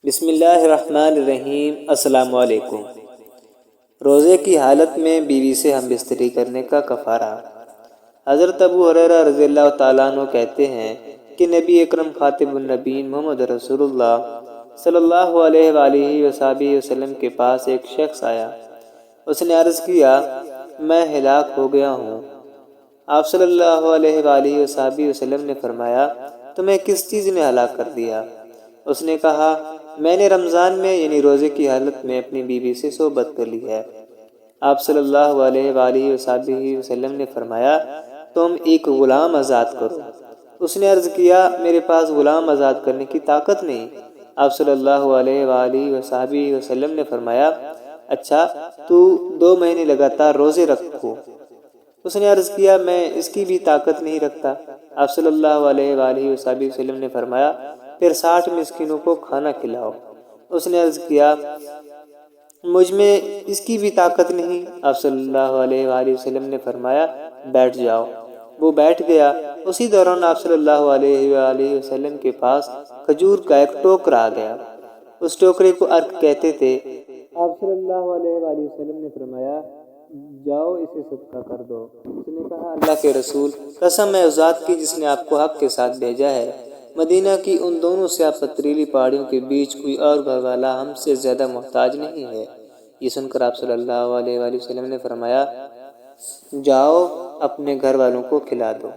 بسم اللہ الرحمن الرحیم۔ السلام علیکم۔ روزے کی حالت میں بیوی سے ہم بستری کرنے کا کفارہ۔ حضرت ابو ہریرہ رضی اللہ تعالیٰ عنہ کہتے ہیں کہ نبی اکرم خاتم النبیین محمد رسول اللہ صلی اللہ علیہ وآلہ وصحبہ وسلم کے پاس ایک شخص آیا۔ اس نے عرض کیا، میں ہلاک ہو گیا ہوں۔ آپ صلی اللہ علیہ وآلہ وصحبہ وسلم نے فرمایا، تمہیں کس چیز نے ہلاک کر دیا؟ اس نے کہا، میں نے رمضان میں یعنی روزے کی حالت میں اپنی بیوی سے صحبت کر لی ہے۔ آپ صلی اللہ علیہ وآلہ وصحبہ وسلم نے فرمایا، تم ایک غلام آزاد کرو۔ اس نے عرض کیا، میرے پاس غلام آزاد کرنے کی طاقت نہیں۔ آپ صلی اللہ علیہ وآلہ وصحبہ وسلم نے فرمایا، اچھا تو 2 مہینے لگاتار روزے رکھو۔ اس نے عرض کیا، میں اس کی بھی طاقت نہیں رکھتا۔ آپ صلی اللہ علیہ وآلہ وصحبہ وسلم نے فرمایا، پھر 60 مسکینوں کو کھانا کھلاؤ۔ اس نے عرض کیا، مجھ میں اس کی بھی طاقت نہیں۔ آپ صلی اللہ علیہ وآلہ وسلم نے فرمایا، بیٹھ جاؤ۔ وہ بیٹھ گیا۔ اسی دوران آپ صلی اللہ علیہ وآلہ وسلم کے پاس کھجور کا ایک ٹوکرا آ گیا۔ اس ٹوکرے کو عرق کہتے تھے۔ آپ صلی اللہ علیہ وآلہ وسلم نے فرمایا، جاؤ اسے صدقہ کر دو۔ اس نے کہا، اللہ کے رسول، قسم ہے اس ذات کی جس نے آپ کو حق کے ساتھ بھیجا ہے، مدینہ کی ان دونوں سیاہ پتھریلی پہاڑیوں کے بیچ کوئی اور گھر والا ہم سے زیادہ محتاج نہیں ہے۔ یہ سن کر آپ صلی اللہ علیہ وآلہ وسلم نے فرمایا، جاؤ اپنے گھر والوں کو کھلا دو۔